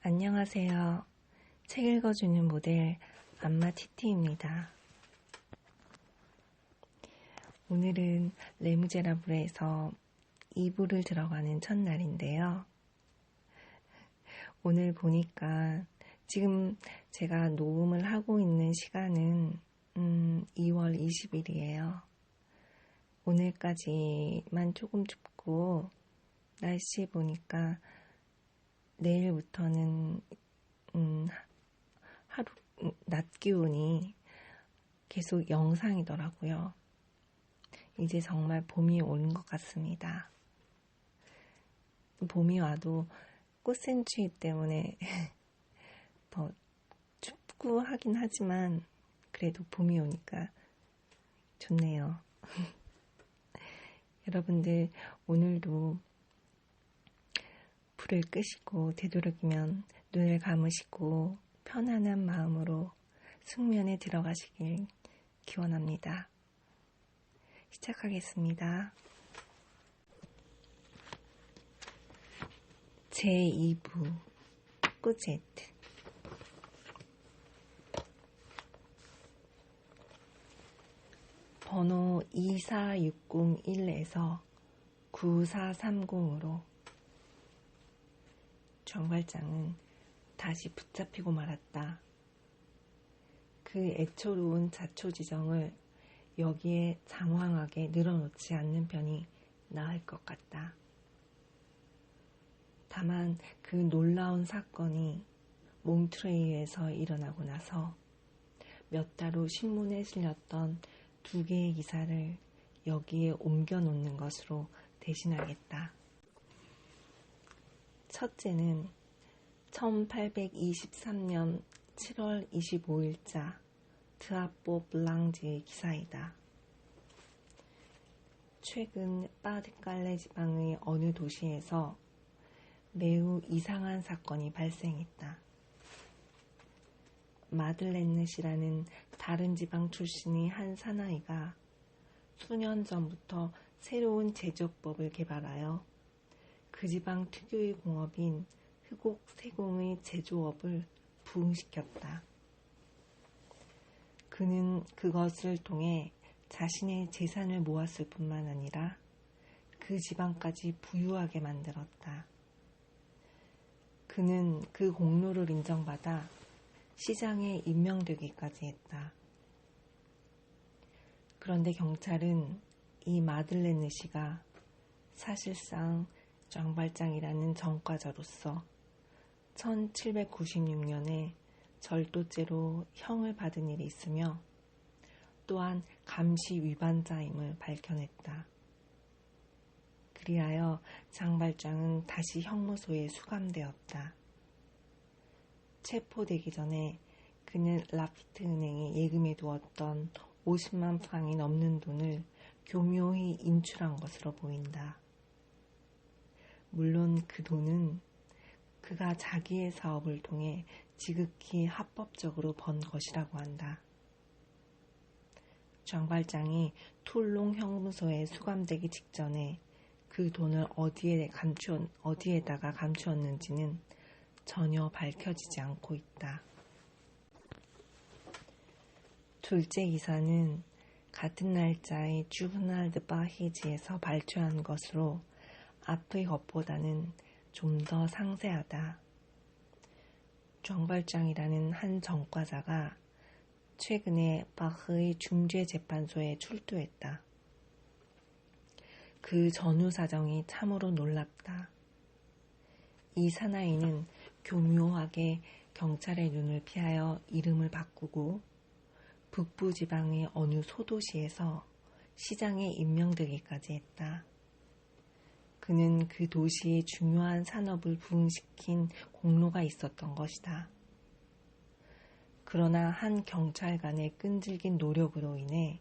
안녕하세요. 책 읽어주는 모델 안마티티입니다. 오늘은 레무제라블에서 2부를 들어가는 첫날인데요. 오늘 보니까 지금 제가 녹음을 하고 있는 시간은 2월 20일이에요. 오늘까지만 조금 춥고 날씨 보니까 내일부터는 낮 기온이 계속 영상이더라고요. 이제 정말 봄이 오는 것 같습니다. 봄이 와도 꽃샘추위 때문에 더 춥고 하긴 하지만 그래도 봄이 오니까 좋네요. 여러분들 오늘도 불을 끄시고 되도록이면 눈을 감으시고 편안한 마음으로 숙면에 들어가시길 기원합니다. 시작하겠습니다. 제2부 꾸제트 번호 24601에서 9430으로 정발장은 다시 붙잡히고 말았다. 그 애처로운 자초지정을 여기에 장황하게 늘어놓지 않는 편이 나을 것 같다. 다만 그 놀라운 사건이 몽트레이에서 일어나고 나서 몇 달 후 신문에 실렸던 2개의 기사를 여기에 옮겨놓는 것으로 대신하겠다. 첫째는 1823년 7월 25일자 드아뽀 블랑지의 기사이다. 최근 파드칼레 지방의 어느 도시에서 매우 이상한 사건이 발생했다. 마들렌느 씨라는 다른 지방 출신의 한 사나이가 수년 전부터 새로운 제조법을 개발하여 그 지방 특유의 공업인 흑옥 세공의 제조업을 부흥시켰다. 그는 그것을 통해 자신의 재산을 모았을 뿐만 아니라 그 지방까지 부유하게 만들었다. 그는 그 공로를 인정받아 시장에 임명되기까지 했다. 그런데 경찰은 이 마들렌느 씨가 사실상 정발장이라는 전과자로서 1796년에 절도죄로 형을 받은 일이 있으며 또한 감시 위반자임을 밝혀냈다. 그리하여 장발장은 다시 형무소에 수감되었다. 체포되기 전에 그는 라피트 은행에 예금해 두었던 50만 프랑이 넘는 돈을 교묘히 인출한 것으로 보인다. 물론 그 돈은 그가 자기의 사업을 통해 지극히 합법적으로 번 것이라고 한다. 장발장이 툴롱 형무소에 수감되기 직전에 그 돈을 어디에다가 감추었는지는 전혀 밝혀지지 않고 있다. 둘째 기사는 같은 날짜의 주브날드 바히지에서 발췌한 것으로 앞의 것보다는 좀 더 상세하다. 정발장이라는 한 전과자가 최근에 바흐의 중죄재판소에 출두했다. 그 전후 사정이 참으로 놀랍다. 이 사나이는 교묘하게 경찰의 눈을 피하여 이름을 바꾸고 북부 지방의 어느 소도시에서 시장에 임명되기까지 했다. 그는 그 도시의 중요한 산업을 부흥시킨 공로가 있었던 것이다. 그러나 한 경찰관의 끈질긴 노력으로 인해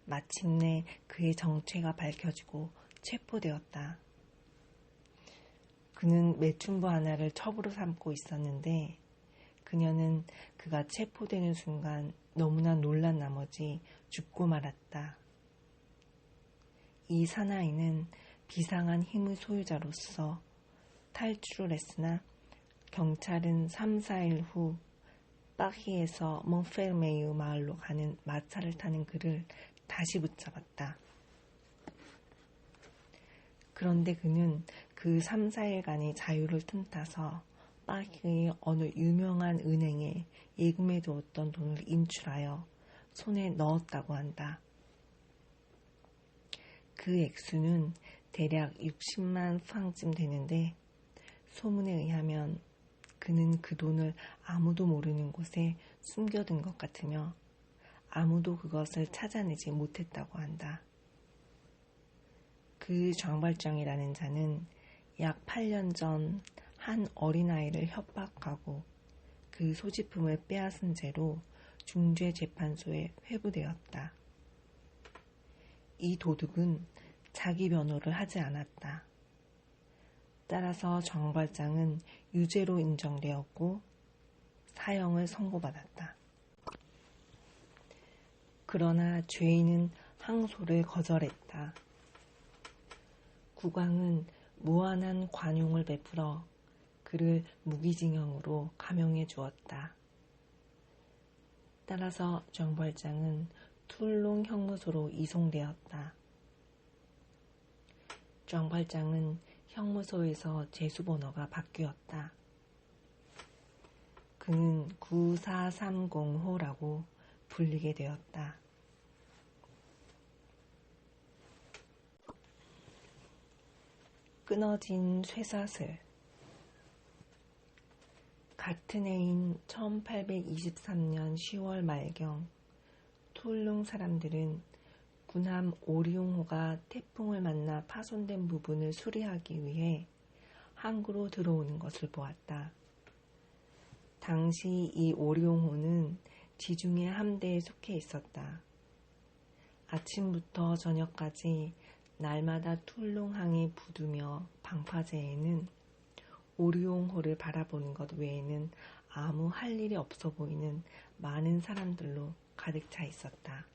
마침내 그의 정체가 밝혀지고 체포되었다. 그는 매춘부 하나를 첩으로 삼고 있었는데 그녀는 그가 체포되는 순간 너무나 놀란 나머지 죽고 말았다. 이 사나이는 비상한 힘의 소유자로서 탈출을 했으나 경찰은 3, 4일 후 파리에서 몽페르메유 마을로 가는 마차를 타는 그를 다시 붙잡았다. 그런데 그는 그 3, 4일간의 자유를 틈타서 파리의 어느 유명한 은행에 예금해 두었던 돈을 인출하여 손에 넣었다고 한다. 그 액수는 대략 60만 프랑쯤 되는데 소문에 의하면 그는 그 돈을 아무도 모르는 곳에 숨겨둔 것 같으며 아무도 그것을 찾아내지 못했다고 한다. 그 장발장이라는 자는 약 8년 전 한 어린아이를 협박하고 그 소지품을 빼앗은 죄로 중죄재판소에 회부되었다. 이 도둑은 자기 변호를 하지 않았다. 따라서 장발장은 유죄로 인정되었고 사형을 선고받았다. 그러나 죄인은 항소를 거절했다. 국왕은 무한한 관용을 베풀어 그를 무기징역으로 감형해 주었다. 따라서 장발장은 툴롱 형무소로 이송되었다. 장발장은 형무소에서 제수번호가 바뀌었다. 그는 9430호라고 불리게 되었다. 끊어진 쇠사슬. 같은 해인 1823년 10월 말경 툴룽 사람들은 군함 오리옹호가 태풍을 만나 파손된 부분을 수리하기 위해 항구로 들어오는 것을 보았다. 당시 이 오리옹호는 지중해 함대에 속해 있었다. 아침부터 저녁까지 날마다 툴룽항에 부두며 방파제에는 오리옹호를 바라보는 것 외에는 아무 할 일이 없어 보이는 많은 사람들로 가득 차 있었다.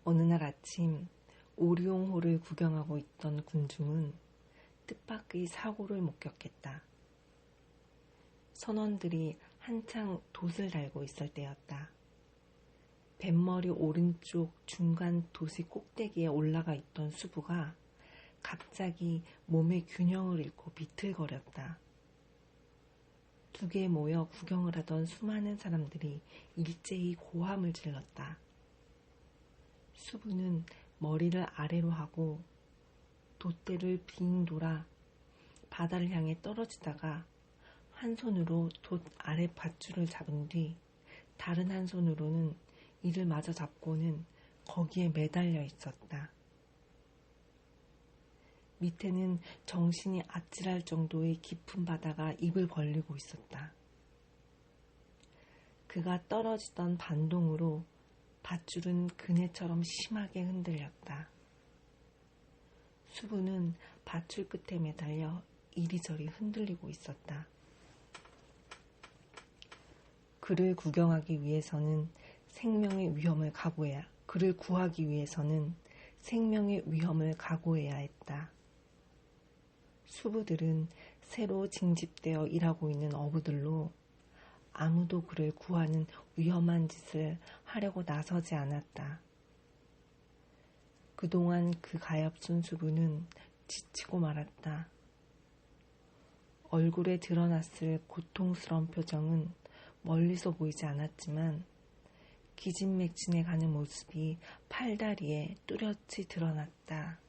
어느 날 아침 오리옹호를 구경하고 있던 군중은 뜻밖의 사고를 목격했다. 선원들이 한창 돛을 달고 있을 때였다. 뱃머리 오른쪽 중간 돛의 꼭대기에 올라가 있던 수부가 갑자기 몸의 균형을 잃고 비틀거렸다. 두개 모여 구경을 하던 수많은 사람들이 일제히 고함을 질렀다. 수부는 머리를 아래로 하고 돛대를 빙 돌아 바다를 향해 떨어지다가 한 손으로 돛 아래 밧줄을 잡은 뒤 다른 한 손으로는 이를 마저 잡고는 거기에 매달려 있었다. 밑에는 정신이 아찔할 정도의 깊은 바다가 입을 벌리고 있었다. 그가 떨어지던 반동으로 밧줄은 그네처럼 심하게 흔들렸다. 수부는 밧줄 끝에 매달려 이리저리 흔들리고 있었다. 그를 구경하기 위해서는 생명의 위험을 그를 구하기 위해서는 생명의 위험을 각오해야 했다. 수부들은 새로 징집되어 일하고 있는 어부들로 아무도 그를 구하는 위험한 짓을 하려고 나서지 않았다. 그동안 그 가엾은 수부는 지치고 말았다. 얼굴에 드러났을 고통스러운 표정은 멀리서 보이지 않았지만 기진맥진해 가는 모습이 팔다리에 뚜렷이 드러났다.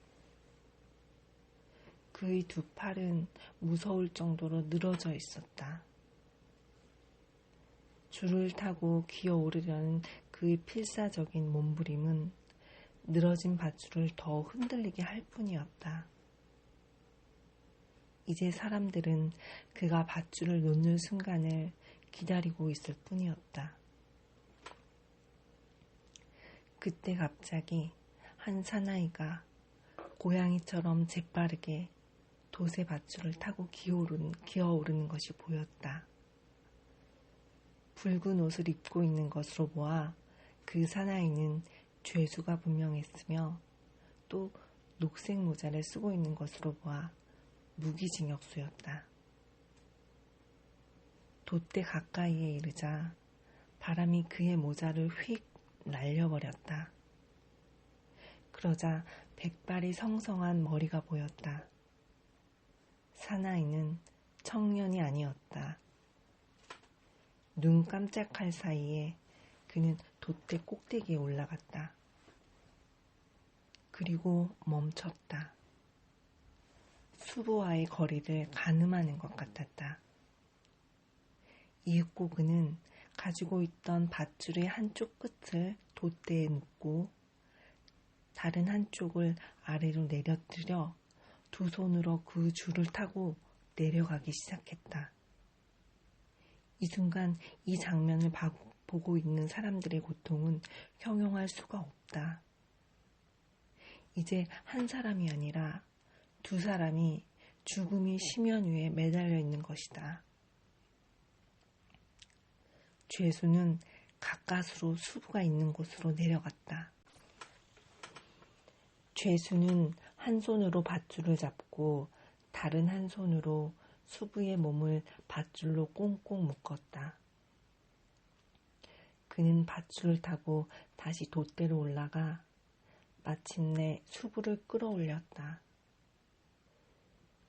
그의 두 팔은 무서울 정도로 늘어져 있었다. 줄을 타고 기어오르려는 그의 필사적인 몸부림은 늘어진 밧줄을 더 흔들리게 할 뿐이었다. 이제 사람들은 그가 밧줄을 놓는 순간을 기다리고 있을 뿐이었다. 그때 갑자기 한 사나이가 고양이처럼 재빠르게 돛의 밧줄을 타고 기어오르는 것이 보였다. 붉은 옷을 입고 있는 것으로 보아 그 사나이는 죄수가 분명했으며 또 녹색 모자를 쓰고 있는 것으로 보아 무기징역수였다. 돛대 가까이에 이르자 바람이 그의 모자를 휙 날려버렸다. 그러자 백발이 성성한 머리가 보였다. 사나이는 청년이 아니었다. 눈 깜짝할 사이에 그는 돛대 꼭대기에 올라갔다. 그리고 멈췄다. 수부와의 거리를 가늠하는 것 같았다. 이윽고 그는 가지고 있던 밧줄의 한쪽 끝을 돛대에 묶고 다른 한쪽을 아래로 내려뜨려 두 손으로 그 줄을 타고 내려가기 시작했다. 이 순간 이 장면을 보고 있는 사람들의 고통은 형용할 수가 없다. 이제 한 사람이 아니라 두 사람이 죽음의 심연 위에 매달려 있는 것이다. 죄수는 가까스로 수부가 있는 곳으로 내려갔다. 죄수는 한 손으로 밧줄을 잡고 다른 한 손으로 수부의 몸을 밧줄로 꽁꽁 묶었다. 그는 밧줄을 타고 다시 돛대로 올라가 마침내 수부를 끌어올렸다.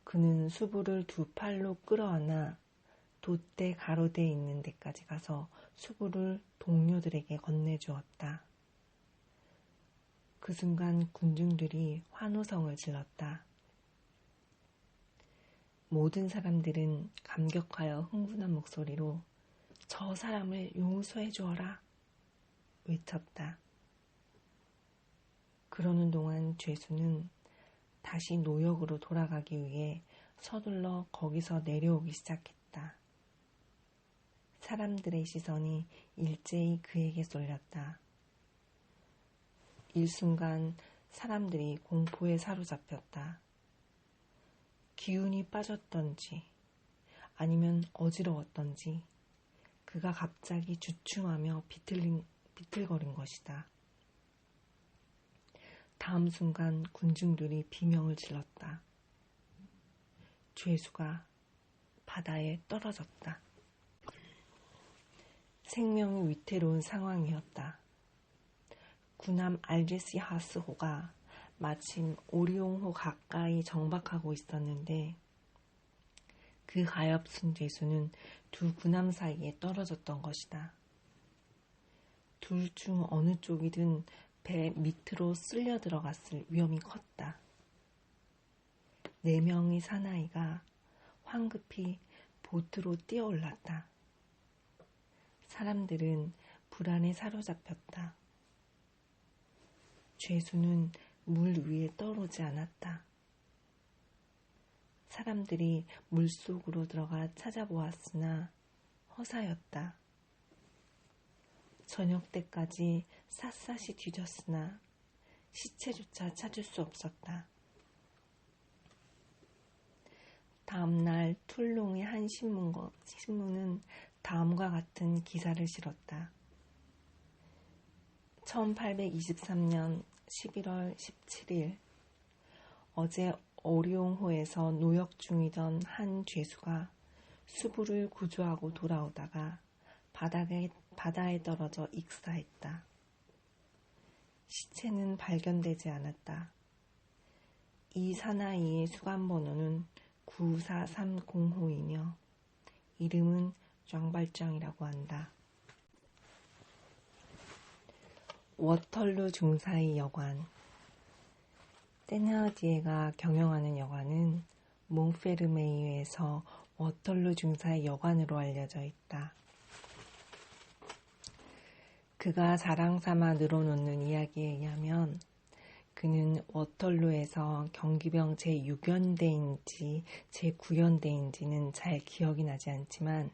그는 수부를 두 팔로 끌어안아 돛대 가로대에 있는 데까지 가서 수부를 동료들에게 건네주었다. 그 순간 군중들이 환호성을 질렀다. 모든 사람들은 감격하여 흥분한 목소리로 저 사람을 용서해 주어라 외쳤다. 그러는 동안 죄수는 다시 노역으로 돌아가기 위해 서둘러 거기서 내려오기 시작했다. 사람들의 시선이 일제히 그에게 쏠렸다. 일순간 사람들이 공포에 사로잡혔다. 기운이 빠졌던지 아니면 어지러웠던지 그가 갑자기 주춤하며 비틀거린 것이다. 다음 순간 군중들이 비명을 질렀다. 죄수가 바다에 떨어졌다. 생명이 위태로운 상황이었다. 군함 알제시하스호가 마침 오리옹호 가까이 정박하고 있었는데 그 가엾은 죄수는 두 군함 사이에 떨어졌던 것이다. 둘 중 어느 쪽이든 배 밑으로 쓸려 들어갔을 위험이 컸다. 4명의 사나이가 황급히 보트로 뛰어올랐다. 사람들은 불안에 사로잡혔다. 죄수는 물 위에 떠오르지 않았다. 사람들이 물속으로 들어가 찾아보았으나 허사였다. 저녁 때까지 샅샅이 뒤졌으나 시체조차 찾을 수 없었다. 다음날 툴롱의 한 신문은 다음과 같은 기사를 실었다. 1823년 11월 17일 어제 오리옹호에서 노역 중이던 한 죄수가 수부를 구조하고 돌아오다가 바다에 떨어져 익사했다. 시체는 발견되지 않았다. 이 사나이의 수감번호는 94305이며 이름은 짱발짱이라고 한다. 워털루 중사의 여관. 테나디에가 경영하는 여관은 몽페르메이유에서 워털루 중사의 여관으로 알려져 있다. 그가 자랑삼아 늘어놓는 이야기에 의하면 그는 워털루에서 경기병 제6연대인지 제9연대인지는 잘 기억이 나지 않지만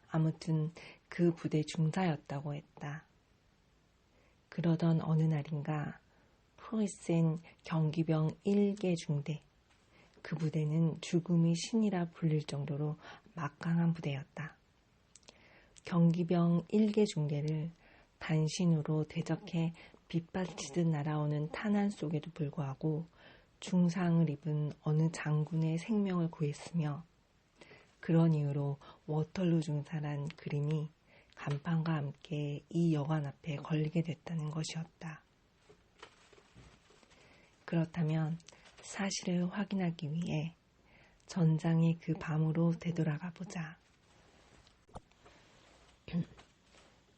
아무튼 그 부대 중사였다고 했다. 그러던 어느 날인가 프로이센 경기병 1개 중대, 그 부대는 죽음의 신이라 불릴 정도로 막강한 부대였다. 경기병 1개 중대를 단신으로 대적해 빗발치듯 날아오는 탄환 속에도 불구하고 중상을 입은 어느 장군의 생명을 구했으며 그런 이유로 워털루 중사란 그림이 간판과 함께 이 여관 앞에 걸리게 됐다는 것이었다. 그렇다면 사실을 확인하기 위해 전장의 그 밤으로 되돌아가 보자.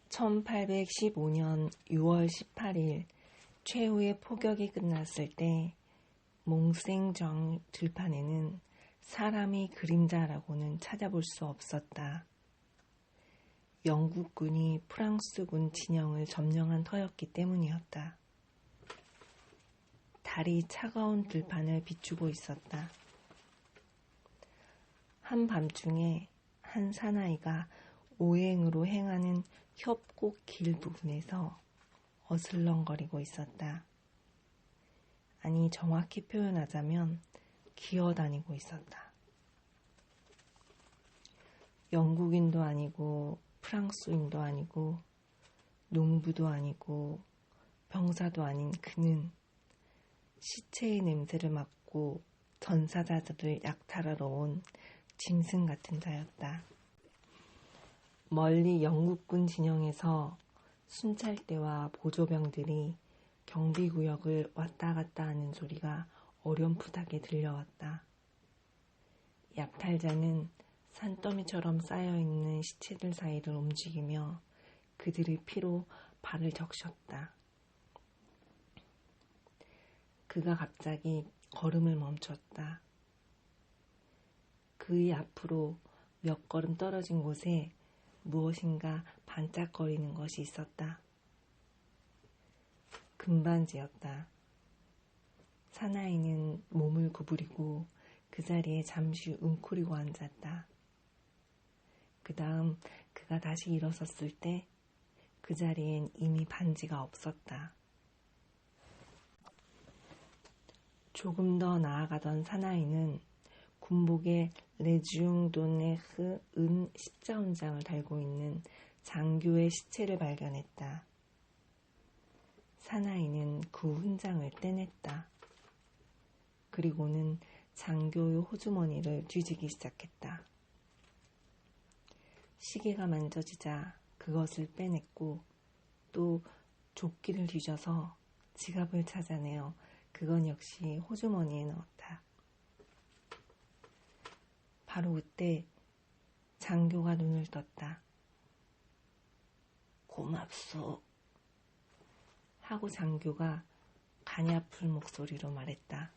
1815년 6월 18일 최후의 포격이 끝났을 때 몽생정 들판에는 사람의 그림자라고는 찾아볼 수 없었다. 영국군이 프랑스군 진영을 점령한 터였기 때문이었다. 달이 차가운 들판을 비추고 있었다. 한밤중에 한 사나이가 오행으로 행하는 협곡 길 부분에서 어슬렁거리고 있었다. 아니, 정확히 표현하자면 기어다니고 있었다. 영국인도 아니고 프랑스인도 아니고 농부도 아니고 병사도 아닌 그는 시체의 냄새를 맡고 전사자들을 약탈하러 온 짐승 같은 자였다. 멀리 영국군 진영에서 순찰대와 보조병들이 경비구역을 왔다 갔다 하는 소리가 어렴풋하게 들려왔다. 약탈자는 산더미처럼 쌓여있는 시체들 사이를 움직이며 그들의 피로 발을 적셨다. 그가 갑자기 걸음을 멈췄다. 그의 앞으로 몇 걸음 떨어진 곳에 무엇인가 반짝거리는 것이 있었다. 금반지였다. 사나이는 몸을 구부리고 그 자리에 잠시 웅크리고 앉았다. 그 다음 그가 다시 일어섰을 때 그 자리엔 이미 반지가 없었다. 조금 더 나아가던 사나이는 군복에 레지옹 도네흐 은 십자훈장을 달고 있는 장교의 시체를 발견했다. 사나이는 그 훈장을 떼냈다. 그리고는 장교의 호주머니를 뒤지기 시작했다. 시계가 만져지자 그것을 빼냈고 또 조끼를 뒤져서 지갑을 찾아내어 그건 역시 호주머니에 넣었다. 바로 그때 장교가 눈을 떴다. 고맙소 하고 장교가 가냘풀 목소리로 말했다.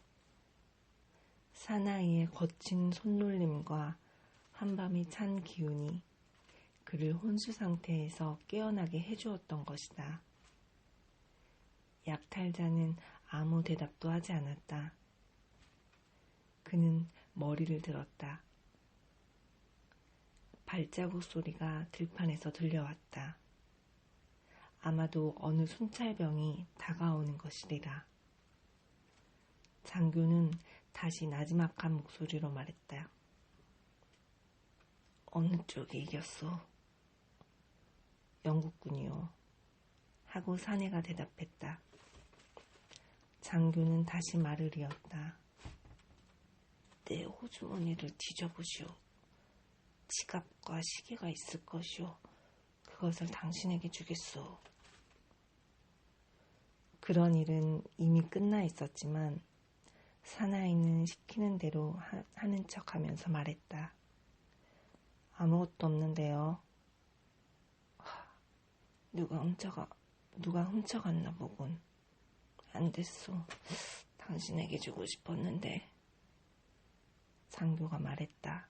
사나이의 거친 손놀림과 한밤이 찬 기운이 그를 혼수 상태에서 깨어나게 해주었던 것이다. 약탈자는 아무 대답도 하지 않았다. 그는 머리를 들었다. 발자국 소리가 들판에서 들려왔다. 아마도 어느 순찰병이 다가오는 것이리라. 장교는 다시 나지막한 목소리로 말했다. 어느 쪽이 이겼소? 영국군이요. 하고 사내가 대답했다. 장교는 다시 말을 이었다. 내 호주머니를 뒤져보시오. 지갑과 시계가 있을 것이오. 그것을 당신에게 주겠소. 그런 일은 이미 끝나 있었지만 사나이는 시키는 대로 하는 척하면서 말했다. 아무것도 없는데요. 누가 훔쳐갔나 보군. 안 됐소. 당신에게 주고 싶었는데. 장교가 말했다.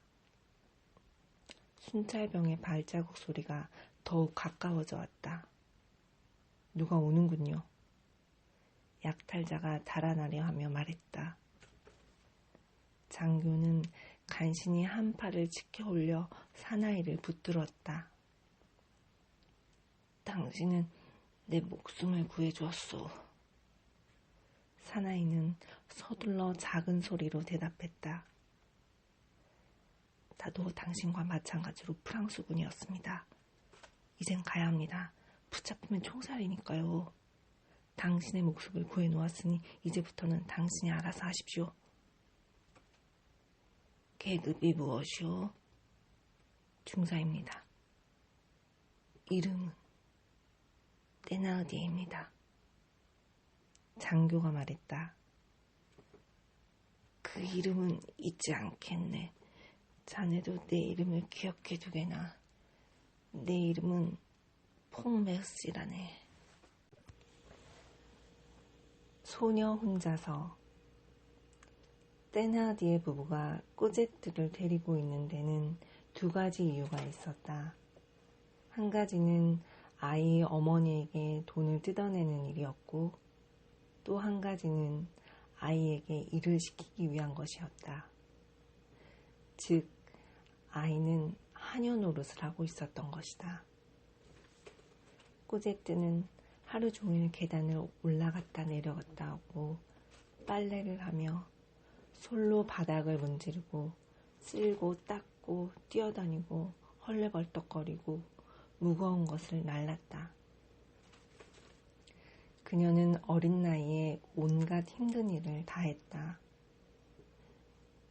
순찰병의 발자국 소리가 더욱 가까워져 왔다. 누가 오는군요. 약탈자가 달아나려 하며 말했다. 장교는 간신히 한 팔을 치켜 올려 사나이를 붙들었다. 당신은 내 목숨을 구해주었소. 사나이는 서둘러 작은 소리로 대답했다. 나도 당신과 마찬가지로 프랑스군이었습니다. 이젠 가야 합니다. 붙잡히면 총살이니까요. 당신의 목숨을 구해놓았으니 이제부터는 당신이 알아서 하십시오. 계급이 무엇이오? 중사입니다. 이름은 테나르디에입니다. 장교가 말했다. 그 이름은 잊지 않겠네. 자네도 내 이름을 기억해 두게나. 내 이름은 퐁메스라네. 소녀 혼자서. 테나르디에 부부가 꼬제트를 데리고 있는 데는 두 가지 이유가 있었다. 한 가지는 아이의 어머니에게 돈을 뜯어내는 일이었고, 또 한 가지는 아이에게 일을 시키기 위한 것이었다. 즉, 아이는 하녀 노릇을 하고 있었던 것이다. 꼬제트는 하루 종일 계단을 올라갔다 내려갔다 하고 빨래를 하며 솔로 바닥을 문지르고 쓸고 닦고 뛰어다니고 헐레벌떡거리고 무거운 것을 날랐다. 그녀는 어린 나이에 온갖 힘든 일을 다 했다.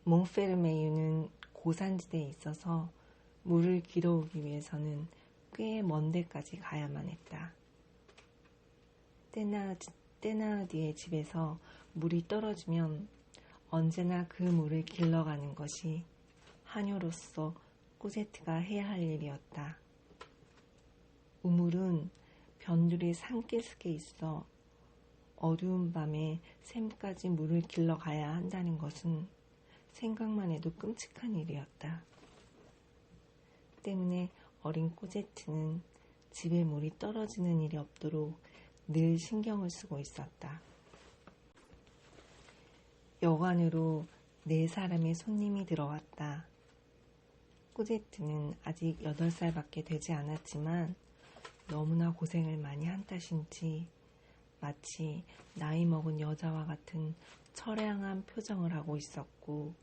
몽페르메유는 고산지대에 있어서 물을 길어오기 위해서는 꽤 먼 데까지 가야만 했다. 테나르디에 집에서 물이 떨어지면 언제나 그 물을 길러가는 것이 하녀로서 꼬제트가 해야 할 일이었다. 우물은 변두리 산기슭에 있어 어두운 밤에 샘까지 물을 길러가야 한다는 것은 생각만 해도 끔찍한 일이었다. 때문에 어린 꼬제트는 집에 물이 떨어지는 일이 없도록 늘 신경을 쓰고 있었다. 여관으로 4사람의 손님이 들어왔다. 꼬제트는 아직 8살밖에 되지 않았지만 너무나 고생을 많이 한 탓인지 마치 나이 먹은 여자와 같은 처량한 표정을 하고 있었고,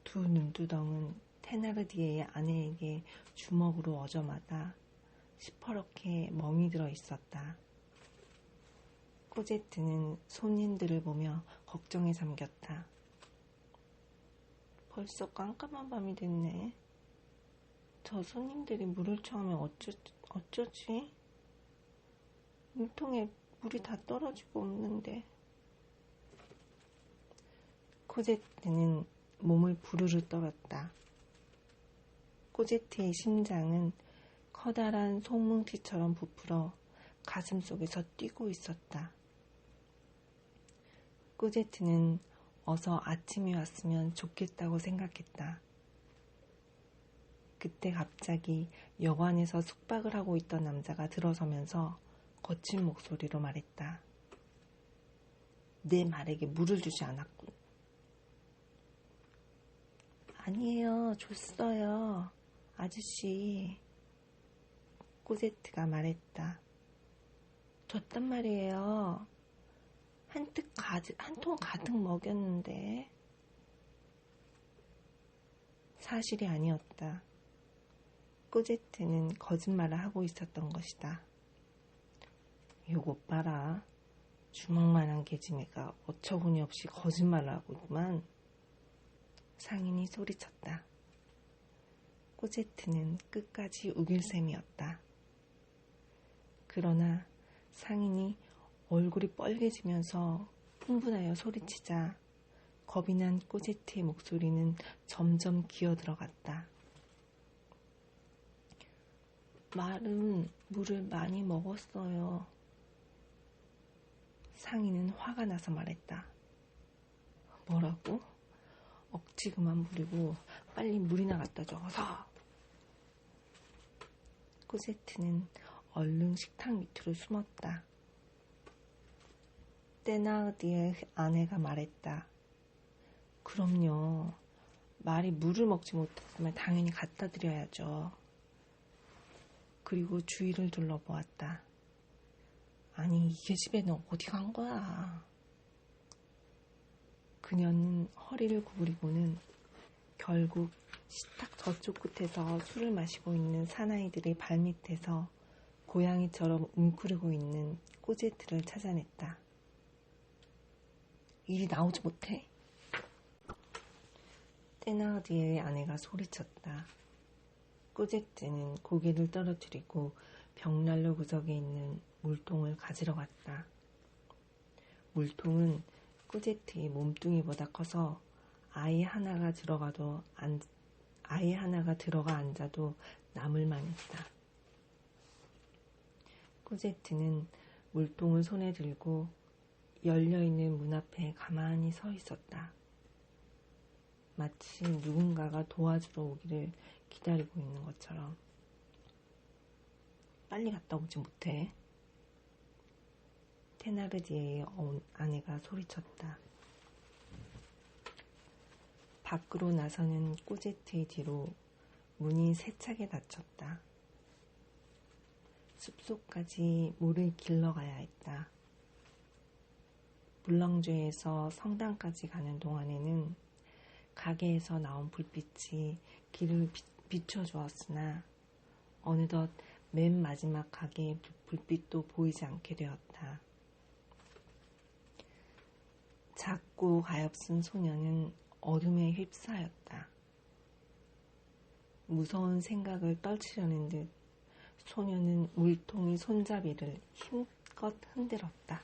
두 눈두덩은 테나르디에의 아내에게 주먹으로 어저마다 시퍼렇게 멍이 들어 있었다. 꼬제트는 손님들을 보며 걱정에 잠겼다. 벌써 깜깜한 밤이 됐네. 저 손님들이 물을 처하면 어쩌지? 물통에 물이 다 떨어지고 없는데. 꼬제트는 몸을 부르르 떨었다. 꼬제트의 심장은 커다란 송뭉티처럼 부풀어 가슴 속에서 뛰고 있었다. 꼬제트는 어서 아침이 왔으면 좋겠다고 생각했다. 그때 갑자기 여관에서 숙박을 하고 있던 남자가 들어서면서 거친 목소리로 말했다. 내 말에게 물을 주지 않았군. 아니에요, 줬어요, 아저씨. 꼬제트가 말했다. 줬단 말이에요. 한 통 가득 먹였는데. 사실이 아니었다. 꼬제트는 거짓말을 하고 있었던 것이다. 요것 봐라. 주먹만한 개지매가 어처구니 없이 거짓말을 하고만. 상인이 소리쳤다. 꼬제트는 끝까지 우길 셈이었다. 그러나 상인이 얼굴이 빨개지면서 흥분하여 소리치자 겁이 난 꼬제트의 목소리는 점점 기어들어갔다. 말은 물을 많이 먹었어요. 상인은 화가 나서 말했다. 뭐라고? 억지 그만 부리고 빨리 물이나 갖다 줘, 어서. 꼬제트는 얼른 식탁 밑으로 숨었다. 테나르디의 아내가 말했다. 그럼요. 말이 물을 먹지 못했으면 당연히 갖다 드려야죠. 그리고 주위를 둘러보았다. 아니, 이게 집에는 어디 간 거야? 그녀는 허리를 구부리고는 결국 식탁 저쪽 끝에서 술을 마시고 있는 사나이들의 발밑에서 고양이처럼 웅크리고 있는 꼬제트를 찾아냈다. 이리 나오지 못해? 테나르디에의 아내가 소리쳤다. 꾸제트는 고개를 떨어뜨리고 벽난로 구석에 있는 물통을 가지러 갔다. 물통은 꾸제트의 몸뚱이보다 커서 아이 하나가 들어가 앉아도 남을 만했다. 꾸제트는 물통을 손에 들고 열려있는 문 앞에 가만히 서 있었다. 마치 누군가가 도와주러 오기를 기다리고 있는 것처럼. 빨리 갔다 오지 못해? 테나르디에의 아내가 소리쳤다. 밖으로 나서는 꾸제트의 뒤로 문이 세차게 닫혔다. 숲속까지 물을 길러가야 했다. 물렁죄에서 성당까지 가는 동안에는 가게에서 나온 불빛이 길을 비춰주었으나 어느덧 맨 마지막 가게의 불빛도 보이지 않게 되었다. 작고 가엾은 소녀는 어둠에 휩싸였다. 무서운 생각을 떨치려는 듯 소녀는 물통의 손잡이를 힘껏 흔들었다.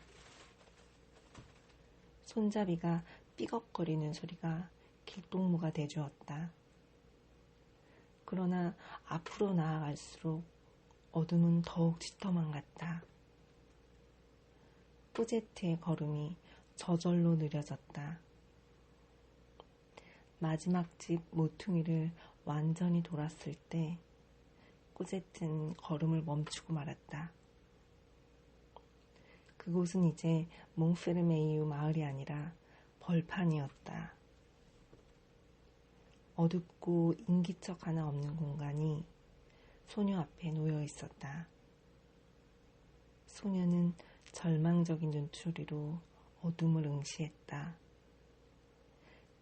손잡이가 삐걱거리는 소리가 길동무가 내주었다. 그러나 앞으로 나아갈수록 어둠은 더욱 짙어만 갔다. 꾸제트의 걸음이 저절로 느려졌다. 마지막 집 모퉁이를 완전히 돌았을 때 꾸제트는 걸음을 멈추고 말았다. 그곳은 이제 몽페르메이유 마을이 아니라 벌판이었다. 어둡고 인기척 하나 없는 공간이 소녀 앞에 놓여 있었다. 소녀는 절망적인 눈초리로 어둠을 응시했다.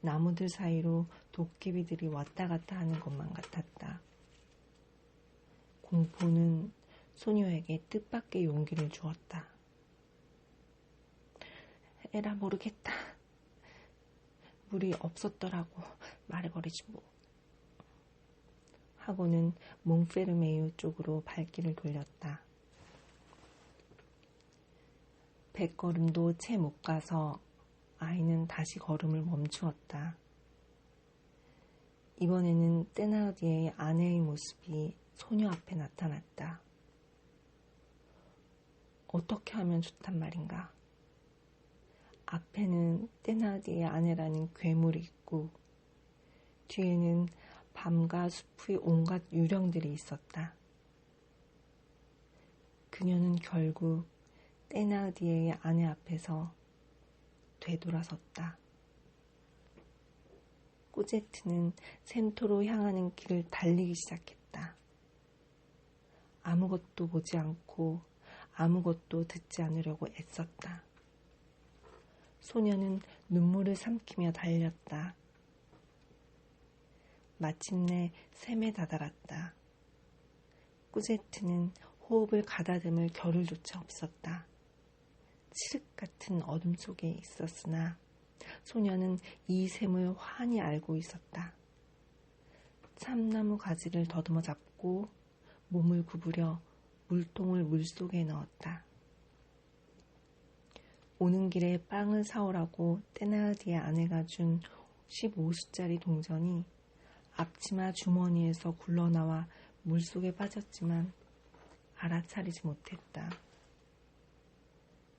나무들 사이로 도깨비들이 왔다 갔다 하는 것만 같았다. 공포는 소녀에게 뜻밖의 용기를 주었다. 에라 모르겠다. 물이 없었더라고 말해버리지 뭐. 하고는 몽페르메이유 쪽으로 발길을 돌렸다. 100걸음도 채 못 가서 아이는 다시 걸음을 멈추었다. 이번에는 테나르디에의 아내의 모습이 소녀 앞에 나타났다. 어떻게 하면 좋단 말인가? 앞에는 테나르디에의 아내라는 괴물이 있고 뒤에는 밤과 숲의 온갖 유령들이 있었다. 그녀는 결국 테나르디에의 아내 앞에서 되돌아섰다. 꾸제트는 샘토로 향하는 길을 달리기 시작했다. 아무것도 보지 않고 아무것도 듣지 않으려고 애썼다. 소녀는 눈물을 삼키며 달렸다. 마침내 샘에 다다랐다. 꾸제트는 호흡을 가다듬을 겨를조차 없었다. 칠흑 같은 어둠 속에 있었으나 소녀는 이 샘을 환히 알고 있었다. 참나무 가지를 더듬어 잡고 몸을 구부려 물통을 물속에 넣었다. 오는 길에 빵을 사오라고 테나르디의 아내가 준 15수짜리 동전이 앞치마 주머니에서 굴러나와 물속에 빠졌지만 알아차리지 못했다.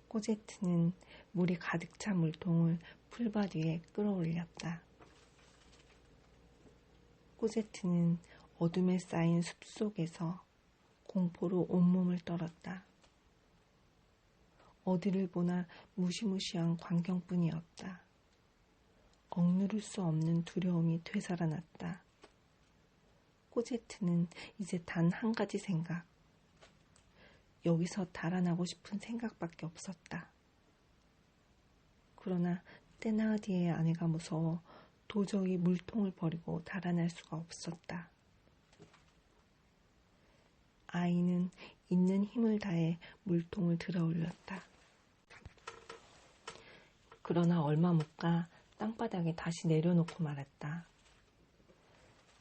꾸제트는 물이 가득 찬 물통을 풀밭 위에 끌어올렸다. 꾸제트는 어둠에 쌓인 숲속에서 공포로 온몸을 떨었다. 어디를 보나 무시무시한 광경뿐이었다. 억누를 수 없는 두려움이 되살아났다. 꾸제트는 이제 단 한 가지 생각, 여기서 달아나고 싶은 생각밖에 없었다. 그러나 테나르디에의 아내가 무서워 도저히 물통을 버리고 달아날 수가 없었다. 아이는 있는 힘을 다해 물통을 들어 올렸다. 그러나 얼마 못 가 땅바닥에 다시 내려놓고 말았다.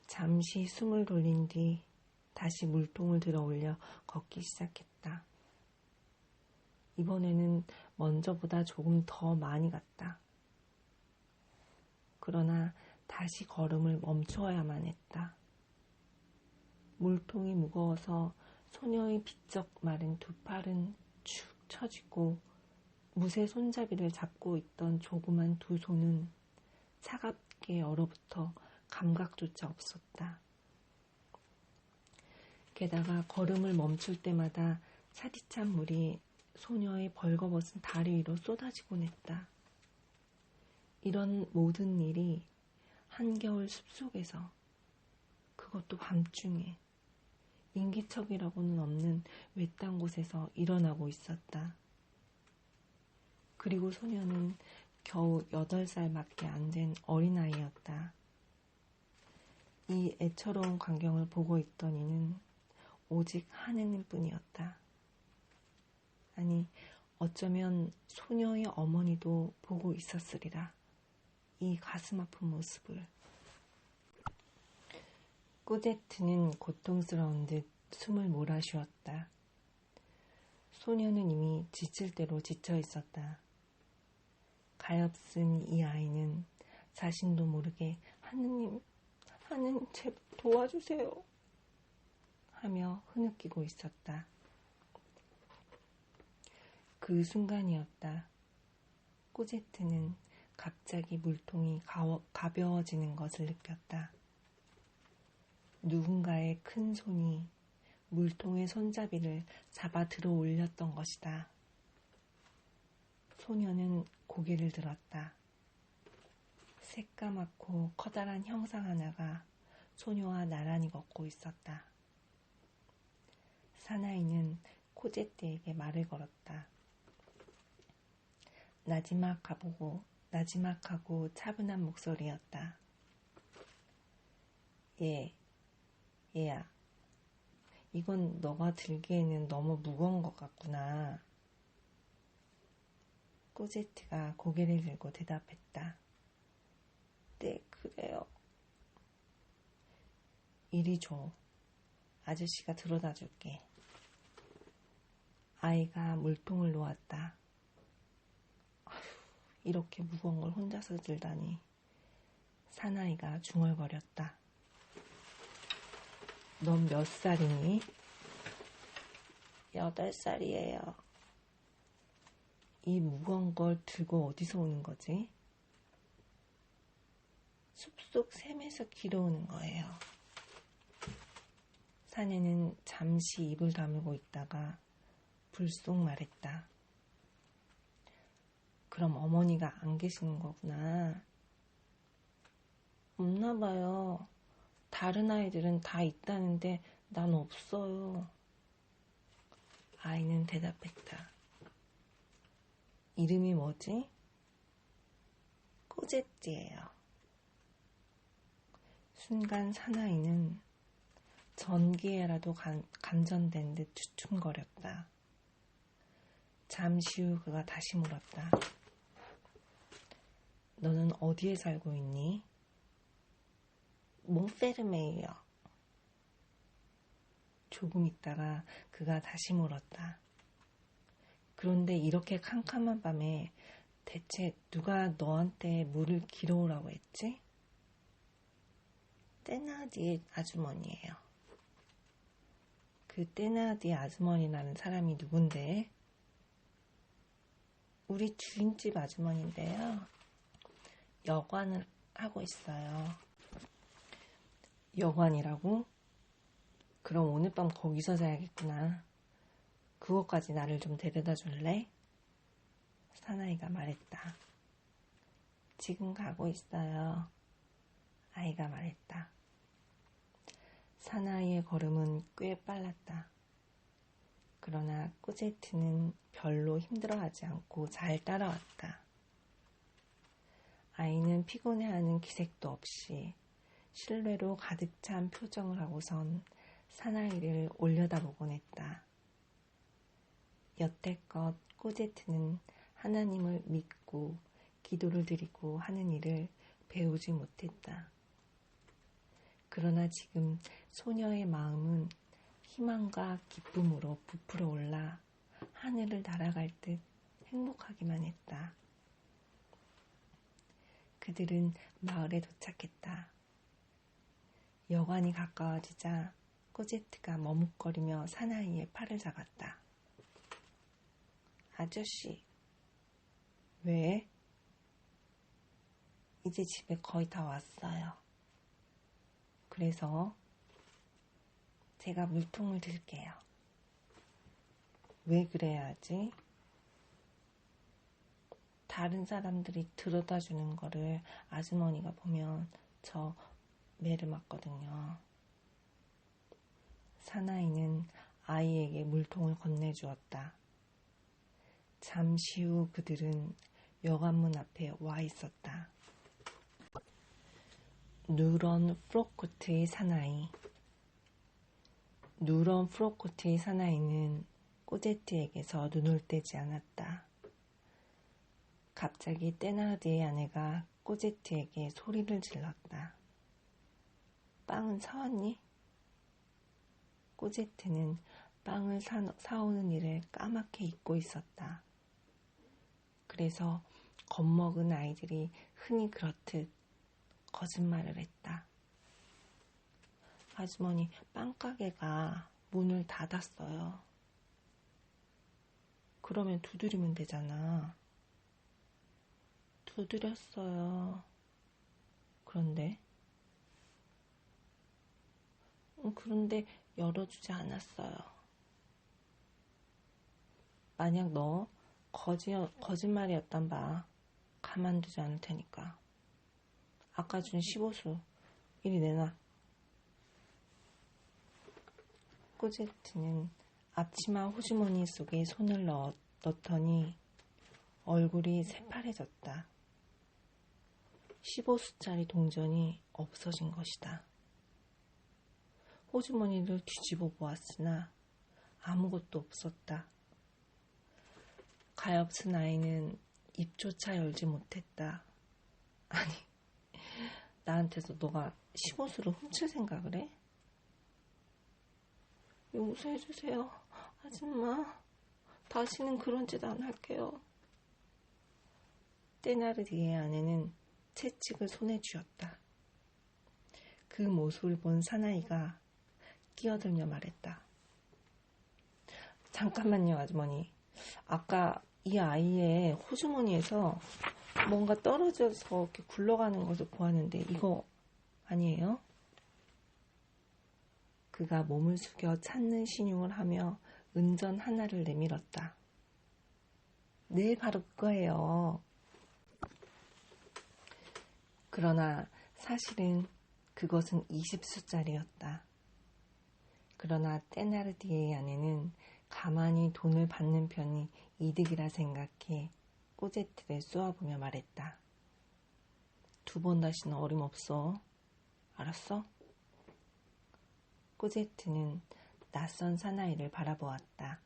잠시 숨을 돌린 뒤 다시 물통을 들어 올려 걷기 시작했다. 이번에는 먼저보다 조금 더 많이 갔다. 그러나 다시 걸음을 멈추어야만 했다. 물통이 무거워서 소녀의 비쩍 마른 두 팔은 축 처지고 무쇠 손잡이를 잡고 있던 조그만 두 손은 차갑게 얼어붙어 감각조차 없었다. 게다가 걸음을 멈출 때마다 차디찬 물이 소녀의 벌거벗은 다리 위로 쏟아지곤 했다. 이런 모든 일이 한겨울 숲속에서, 그것도 밤중에 인기척이라고는 없는 외딴 곳에서 일어나고 있었다. 그리고 소녀는 겨우 8살밖에 안 된 어린아이였다. 이 애처로운 광경을 보고 있던 이는 오직 하느님뿐이었다. 아니, 어쩌면 소녀의 어머니도 보고 있었으리라. 이 가슴 아픈 모습을. 꾸제트는 고통스러운 듯 숨을 몰아쉬었다. 소녀는 이미 지칠 대로 지쳐 있었다. 가엾은 이 아이는 자신도 모르게 하느님 제발 도와주세요 하며 흐느끼고 있었다. 그 순간이었다. 꾸제트는 갑자기 물통이 가벼워지는 것을 느꼈다. 누군가의 큰 손이 물통의 손잡이를 잡아 들어 올렸던 것이다. 소녀는 고개를 들었다. 새까맣고 커다란 형상 하나가 소녀와 나란히 걷고 있었다. 사나이는 코제트에게 말을 걸었다. 나지막하고 차분한 목소리였다. 얘야, 이건 너가 들기에는 너무 무거운 것 같구나. 꾸제트가 고개를 들고 대답했다. 네, 그래요. 이리 줘. 아저씨가 들어다 줄게. 아이가 물통을 놓았다. 아휴, 이렇게 무거운 걸 혼자서 들다니. 사나이가 중얼거렸다. 넌 몇 살이니? 8살이에요. 이 무거운 걸 들고 어디서 오는 거지? 숲속 샘에서 길어오는 거예요. 사내는 잠시 입을 다물고 있다가 불쑥 말했다. 그럼 어머니가 안 계시는 거구나. 없나 봐요. 다른 아이들은 다 있다는데 난 없어요. 아이는 대답했다. 이름이 뭐지? 꾸제트예요. 순간 사나이는 전기에라도 감전된 듯 주춤거렸다. 잠시 후 그가 다시 물었다. 너는 어디에 살고 있니? 몽페르메이요. 조금 있다가 그가 다시 물었다. 그런데 이렇게 캄캄한 밤에 대체 누가 너한테 물을 길어오라고 했지? 떼나디의 아주머니예요. 그 떼나디 아주머니라는 사람이 누군데? 우리 주인집 아주머니인데요. 여관을 하고 있어요. 여관이라고? 그럼 오늘 밤 거기서 자야겠구나. 그것까지 나를 좀 데려다 줄래? 사나이가 말했다. 지금 가고 있어요. 아이가 말했다. 사나이의 걸음은 꽤 빨랐다. 그러나 꾸제트는 별로 힘들어하지 않고 잘 따라왔다. 아이는 피곤해하는 기색도 없이 신뢰로 가득 찬 표정을 하고선 사나이를 올려다보곤 했다. 여태껏 꾸제트는 하나님을 믿고 기도를 드리고 하는 일을 배우지 못했다. 그러나 지금 소녀의 마음은 희망과 기쁨으로 부풀어 올라 하늘을 날아갈 듯 행복하기만 했다. 그들은 마을에 도착했다. 여관이 가까워지자 꼬제트가 머뭇거리며 사나이의 팔을 잡았다. 아저씨, 왜? 이제 집에 거의 다 왔어요. 그래서 제가 물통을 들게요. 왜 그래야 하지? 다른 사람들이 들여다 주는 거를 아주머니가 보면 저 매를 맞거든요. 사나이는 아이에게 물통을 건네주었다. 잠시 후 그들은 여관문 앞에 와 있었다. 누런 프로코트의 사나이. 누런 프로코트의 사나이는 꼬제트에게서 눈을 떼지 않았다. 갑자기 떼나르디의 아내가 꼬제트에게 소리를 질렀다. 빵은 사왔니? 꼬제트는 빵을 사오는 일을 까맣게 잊고 있었다. 그래서 겁먹은 아이들이 흔히 그렇듯 거짓말을 했다. 아주머니, 빵가게가 문을 닫았어요. 그러면 두드리면 되잖아. 두드렸어요. 그런데 열어주지 않았어요. 만약 너 거짓말이었단 봐. 가만두지 않을 테니까. 아까 준 15수 이리 내놔. 꼬제트는 앞치마 호주머니 속에 손을 넣더니 얼굴이 새파래졌다. 15수짜리 동전이 없어진 것이다. 호주머니를 뒤집어 보았으나 아무것도 없었다. 가엾은 아이는 입조차 열지 못했다. 아니, 나한테서 너가 15수를 훔칠 생각을 해? 용서해주세요. 아줌마, 다시는 그런 짓 안 할게요. 떼나르디의 아내는 채찍을 손에 쥐었다. 그 모습을 본 사나이가 끼어들며 말했다. 잠깐만요, 아주머니. 아까 이 아이의 호주머니에서 뭔가 떨어져서 이렇게 굴러가는 것을 보았는데 이거 아니에요? 그가 몸을 숙여 찾는 신용을 하며 은전 하나를 내밀었다. 네, 바로 그거예요. 그러나 사실은 그것은 20수짜리였다. 그러나 떼나르디의 아내는 가만히 돈을 받는 편이 이득이라 생각해 꼬제트를 쏘아보며 말했다. 2번 다시는 어림없어. 알았어? 꼬제트는 낯선 사나이를 바라보았다.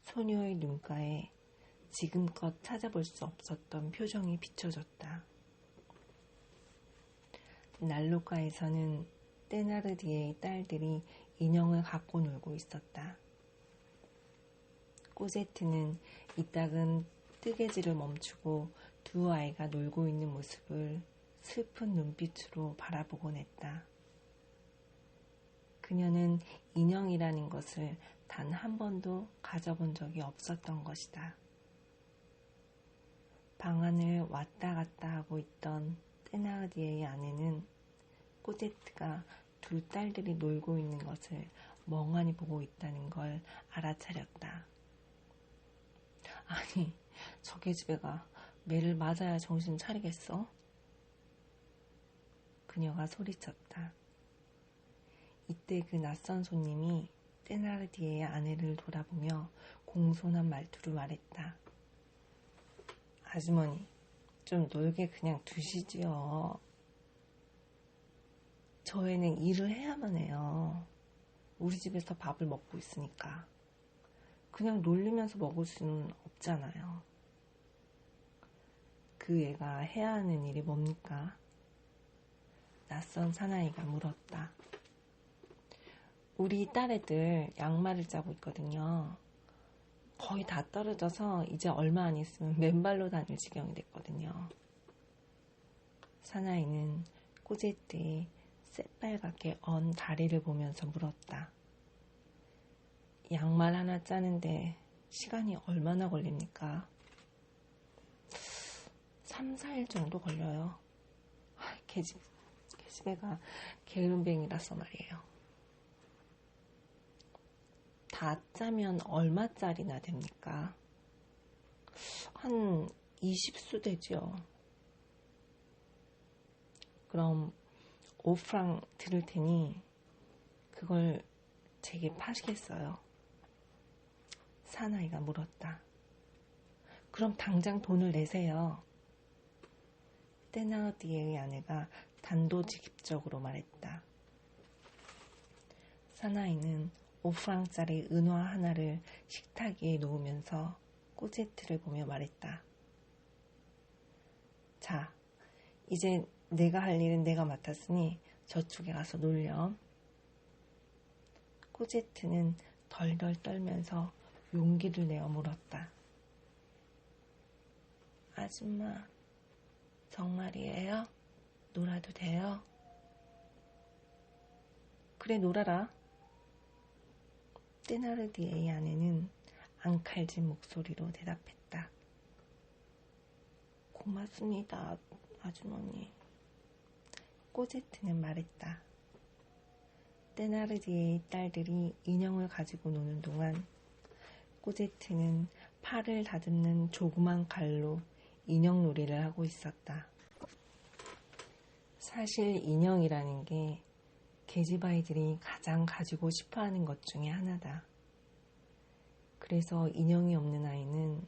소녀의 눈가에 지금껏 찾아볼 수 없었던 표정이 비춰졌다. 난로가에서는 떼나르디의 딸들이 인형을 갖고 놀고 있었다. 꼬제트는 이따금 뜨개질을 멈추고 두 아이가 놀고 있는 모습을 슬픈 눈빛으로 바라보곤 했다. 그녀는 인형이라는 것을 단 한 번도 가져본 적이 없었던 것이다. 방 안을 왔다 갔다 하고 있던 떼나르디의 아내는 꼬제트가 두 딸들이 놀고 있는 것을 멍하니 보고 있다는 걸 알아차렸다. 아니, 저 계집애가 매를 맞아야 정신 차리겠어? 그녀가 소리쳤다. 이때 그 낯선 손님이 떼나르디의 아내를 돌아보며 공손한 말투로 말했다. 아주머니, 좀 놀게 그냥 두시지요. 저 애는 일을 해야만 해요. 우리 집에서 밥을 먹고 있으니까. 그냥 놀리면서 먹을 수는 없잖아요. 그 애가 해야 하는 일이 뭡니까? 낯선 사나이가 물었다. 우리 딸애들 양말을 짜고 있거든요. 거의 다 떨어져서 이제 얼마 안 있으면 맨발로 다닐 지경이 됐거든요. 사나이는 꼬제트의 새빨갛게 언 다리를 보면서 물었다. 양말 하나 짜는데 시간이 얼마나 걸립니까? 3, 4일 정도 걸려요. 계집애가 게으름뱅이라서 말이에요. 다 짜면 얼마짜리나 됩니까? 한 20수 되죠. 그럼 5프랑 드릴 테니 그걸 제게 파시겠어요? 사나이가 물었다. 그럼 당장 돈을 내세요. 테나우디의 아내가 단도직입적으로 말했다. 사나이는 5프랑짜리 은화 하나를 식탁 위에 놓으면서 꼬제트를 보며 말했다. 자, 이제 내가 할 일은 내가 맡았으니 저쪽에 가서 놀렴. 꼬제트는 덜덜 떨면서 용기를 내어 물었다. 아줌마, 정말이에요? 놀아도 돼요? 그래, 놀아라. 테나르디에의 아내는 앙칼진 목소리로 대답했다. 고맙습니다, 아주머니. 꼬제트는 말했다. 테나르디에의 딸들이 인형을 가지고 노는 동안 꼬제트는 팔을 다듬는 조그만 칼로 인형 놀이를 하고 있었다. 사실 인형이라는 게 계집아이들이 가장 가지고 싶어하는 것 중에 하나다. 그래서 인형이 없는 아이는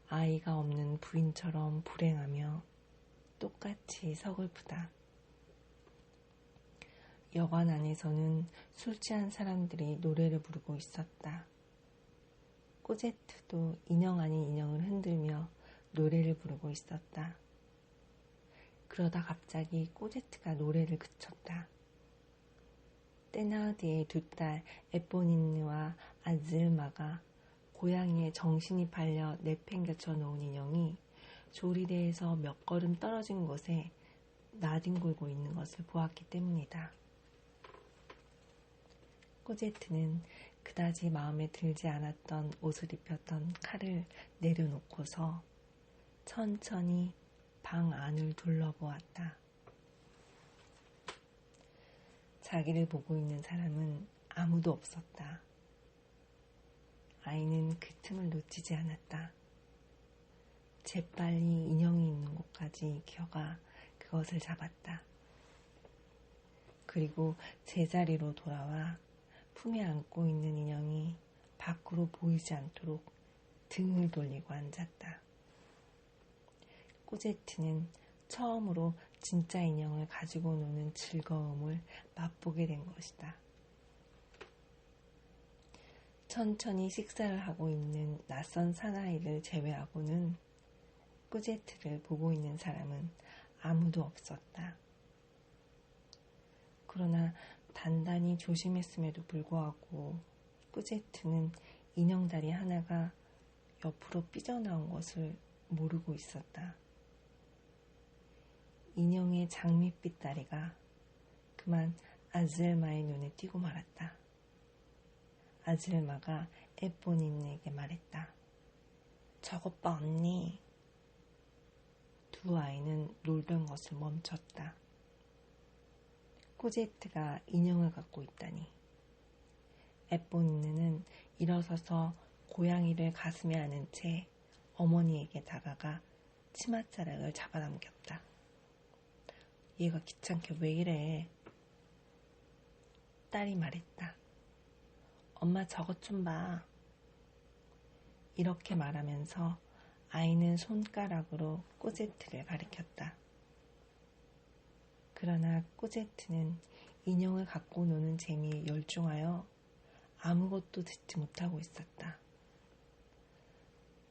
아이가 없는 부인처럼 불행하며 똑같이 서글프다. 여관 안에서는 술 취한 사람들이 노래를 부르고 있었다. 꼬제트도 인형 아닌 인형을 흔들며 노래를 부르고 있었다. 그러다 갑자기 꼬제트가 노래를 그쳤다. 테나우디의 두 딸 에포니느와 아즈르마가 고양이의 정신이 팔려 내팽겨쳐 놓은 인형이 조리대에서 몇 걸음 떨어진 곳에 나뒹굴고 있는 것을 보았기 때문이다. 꼬제트는 그다지 마음에 들지 않았던 옷을 입혔던 칼을 내려놓고서 천천히 방 안을 둘러보았다. 자기를 보고 있는 사람은 아무도 없었다. 아이는 그 틈을 놓치지 않았다. 재빨리 인형이 있는 곳까지 기어가 그것을 잡았다. 그리고 제자리로 돌아와 품에 안고 있는 인형이 밖으로 보이지 않도록 등을 돌리고 앉았다. 꼬제트는 처음으로 진짜 인형을 가지고 노는 즐거움을 맛보게 된 것이다. 천천히 식사를 하고 있는 낯선 사나이를 제외하고는 꼬제트를 보고 있는 사람은 아무도 없었다. 그러나 단단히 조심했음에도 불구하고 꼬제트는 인형다리 하나가 옆으로 삐져나온 것을 모르고 있었다. 인형의 장밋빛 다리가 그만 아즈르마의 눈에 띄고 말았다. 아즈르마가 에포니느에게 말했다. 저것 봐, 언니. 두 아이는 놀던 것을 멈췄다. 꼬제트가 인형을 갖고 있다니. 에포니느는 일어서서 고양이를 가슴에 안은 채 어머니에게 다가가 치맛자락을 잡아당겼다. 얘가 귀찮게 왜 이래? 딸이 말했다. 엄마 저것 좀 봐. 이렇게 말하면서 아이는 손가락으로 꼬제트를 가리켰다. 그러나 꼬제트는 인형을 갖고 노는 재미에 열중하여 아무것도 듣지 못하고 있었다.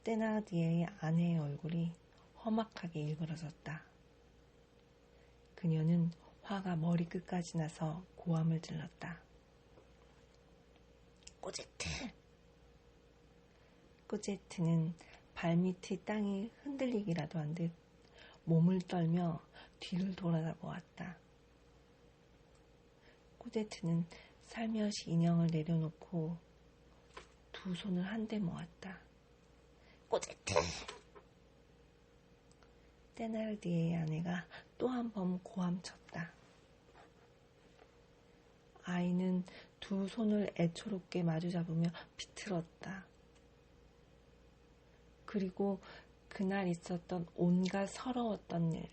테나우디의 아내의 얼굴이 험악하게 일그러졌다. 그녀는 화가 머리끝까지 나서 고함을 질렀다. 꼬제트. 꼬제트는 발밑의 땅이 흔들리기라도 한 듯 몸을 떨며 뒤를 돌아보았다. 꼬제트는 살며시 인형을 내려놓고 두 손을 한데 모았다. 꼬제트! 테나르디에의 아내가 또 한 번 고함쳤다. 아이는 두 손을 애초롭게 마주잡으며 비틀었다. 그리고 그날 있었던 온갖 서러웠던 일,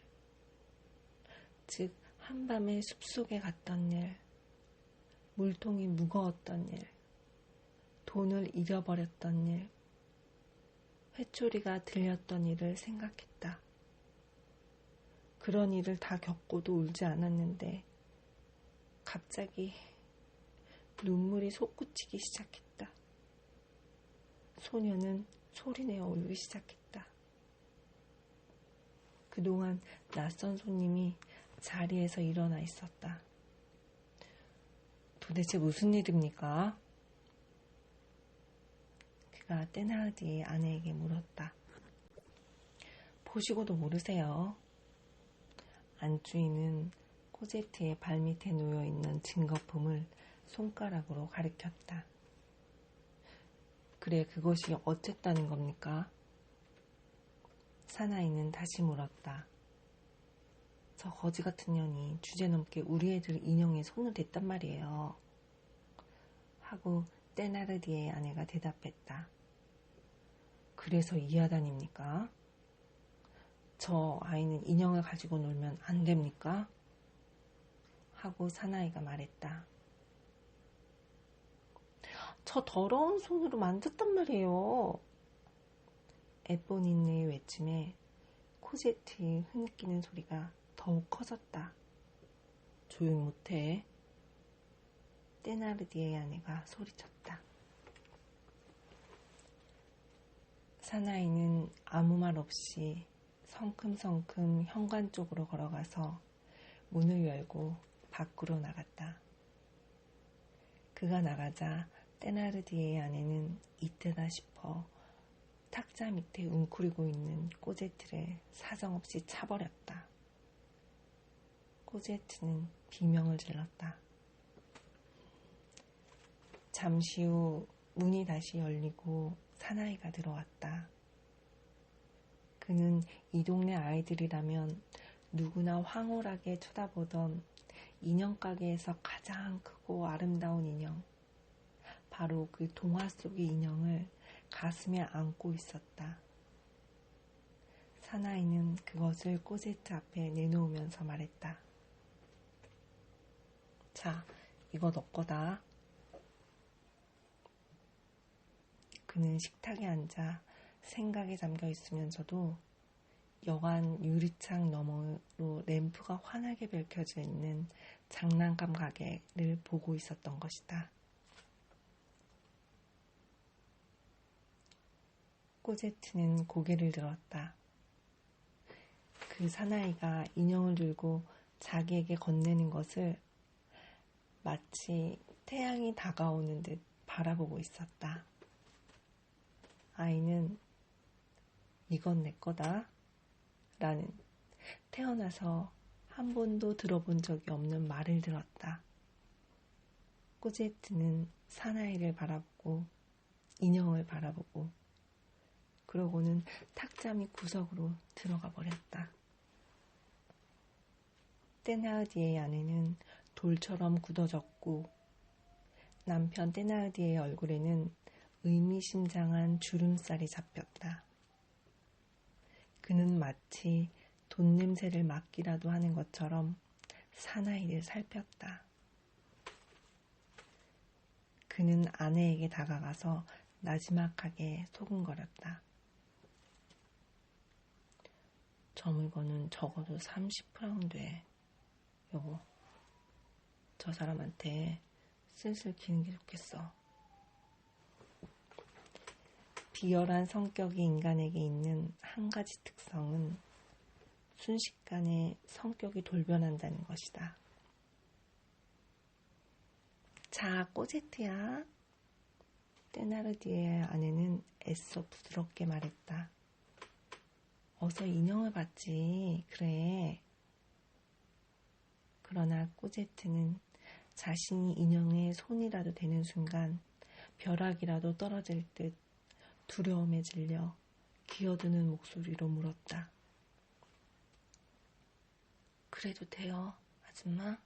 즉 한밤에 숲속에 갔던 일, 물통이 무거웠던 일, 돈을 잃어버렸던 일, 회초리가 들렸던 일을 생각했다. 그런 일을 다 겪고도 울지 않았는데 갑자기 눈물이 솟구치기 시작했다. 소녀는 소리내어 울기 시작했다. 그동안 낯선 손님이 자리에서 일어나 있었다. 도대체 무슨 일입니까? 그가 테나르디의 아내에게 물었다. 보시고도 모르세요. 안주인은 꼬제트의 발밑에 놓여있는 증거품을 손가락으로 가리켰다. 그래, 그것이 어쨌다는 겁니까? 사나이는 다시 물었다. 저 거지 같은 년이 주제넘게 우리 애들 인형에 손을 댔단 말이에요. 하고 테나르디의 아내가 대답했다. 그래서 이하단입니까? 저 아이는 인형을 가지고 놀면 안 됩니까? 하고 사나이가 말했다. 저 더러운 손으로 만졌단 말이에요. 에뽀니네의 외침에 코제트의 흐느끼는 소리가 더욱 커졌다. 조용 못해. 테나르디의 아내가 소리쳤다. 사나이는 아무 말 없이 성큼성큼 현관 쪽으로 걸어가서 문을 열고 밖으로 나갔다. 그가 나가자 테나르디의 아내는 이때다 싶어 탁자 밑에 웅크리고 있는 꼬제트를 사정없이 차버렸다. 꼬제트는 비명을 질렀다. 잠시 후 문이 다시 열리고 사나이가 들어왔다. 그는 이 동네 아이들이라면 누구나 황홀하게 쳐다보던 인형 가게에서 가장 크고 아름다운 인형, 바로 그 동화 속의 인형을 가슴에 안고 있었다. 사나이는 그것을 꼬제트 앞에 내놓으면서 말했다. 자, 이거 너 거다. 그는 식탁에 앉아 생각에 잠겨 있으면서도 여관 유리창 너머로 램프가 환하게 밝혀져 있는 장난감 가게를 보고 있었던 것이다. 꼬제트는 고개를 들었다. 그 사나이가 인형을 들고 자기에게 건네는 것을 마치 태양이 다가오는 듯 바라보고 있었다. 아이는 이건 내 거다 라는 태어나서 한 번도 들어본 적이 없는 말을 들었다. 꼬제트는 사나이를 바라보고 인형을 바라보고 그러고는 탁자 밑 구석으로 들어가 버렸다. 테나르디의 아내는 돌처럼 굳어졌고 남편 테나르디의 얼굴에는 의미심장한 주름살이 잡혔다. 그는 마치 돈 냄새를 맡기라도 하는 것처럼 사나이를 살폈다. 그는 아내에게 다가가서 나지막하게 소근거렸다. 저 물건은 적어도 30프라운드에 여보, 저 사람한테 슬슬 기는 게 좋겠어. 비열한 성격이 인간에게 있는 한 가지 특성은 순식간에 성격이 돌변한다는 것이다. 자, 꼬제트야. 테나르디에의 아내는 애써 부드럽게 말했다. 어서 인형을 받지. 그래. 그러나 꼬제트는 자신이 인형의 손이라도 되는 순간 벼락이라도 떨어질 듯 두려움에 질려 기어드는 목소리로 물었다. 그래도 돼요, 아줌마?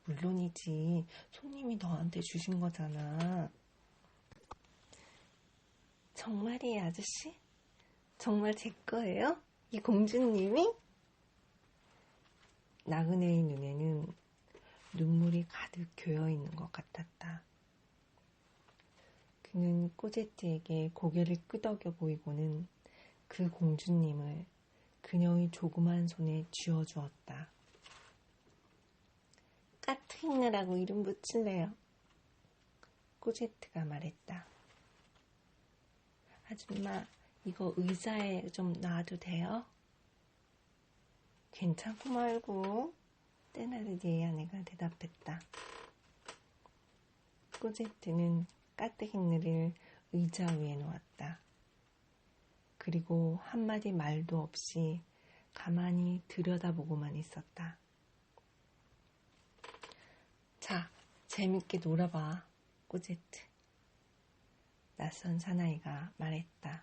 물론이지. 손님이 너한테 주신 거잖아. 정말이에요, 아저씨? 정말 제 거예요? 이 공주님이? 나그네의 눈에는 눈물이 가득 교여있는 것 같았다. 그는 꼬제트에게 고개를 끄덕여 보이고는 그 공주님을 그녀의 조그만 손에 쥐어주었다. 까트리나라고 이름 붙일래요. 꼬제트가 말했다. 아줌마, 이거 의자에 좀 놔도 돼요? 괜찮고 말고. 테나르디에의 아내가 대답했다. 꼬제트는 까뜨기느를 의자 위에 놓았다. 그리고 한마디 말도 없이 가만히 들여다보고만 있었다. 자, 재밌게 놀아봐, 꼬제트. 낯선 사나이가 말했다.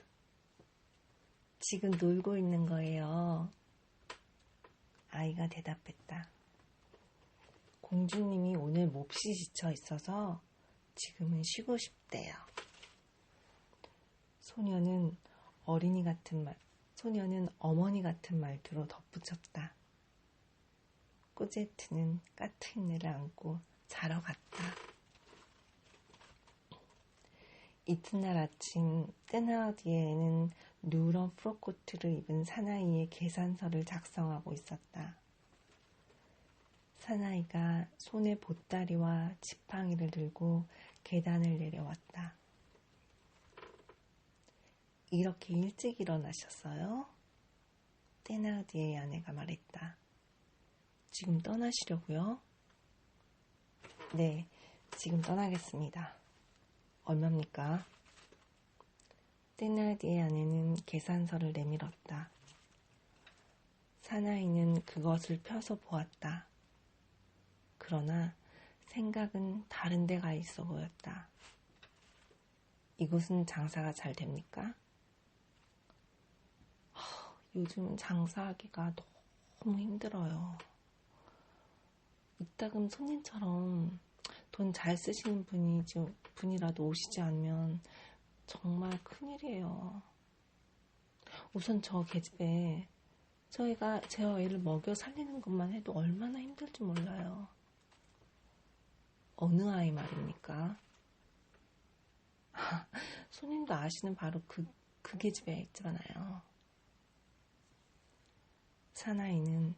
지금 놀고 있는 거예요. 아이가 대답했다. 공주님이 오늘 몹시 지쳐 있어서 지금은 쉬고 싶대요. 소녀는 어머니 같은 말투로 덧붙였다. 꼬제트는 까트린느를 안고 자러 갔다. 이튿날 아침 테나르디에는 누런 프로코트를 입은 사나이의 계산서를 작성하고 있었다. 사나이가 손에 보따리와 지팡이를 들고 계단을 내려왔다. 이렇게 일찍 일어나셨어요? 테나르디에의 아내가 말했다. 지금 떠나시려고요? 네, 지금 떠나겠습니다. 얼마입니까? 테나르디에의 아내는 계산서를 내밀었다. 사나이는 그것을 펴서 보았다. 그러나 생각은 다른 데 가 있어 보였다. 이곳은 장사가 잘 됩니까? 요즘은 장사하기가 너무 힘들어요. 이따금 손님처럼 돈 잘 쓰시는 분이라도 오시지 않으면 정말 큰일이에요. 우선 저 계집애 저희가 제 애를 먹여 살리는 것만 해도 얼마나 힘들지 몰라요. 어느 아이 말입니까? 손님도 아시는 바로 그 계집애 있잖아요. 사나이는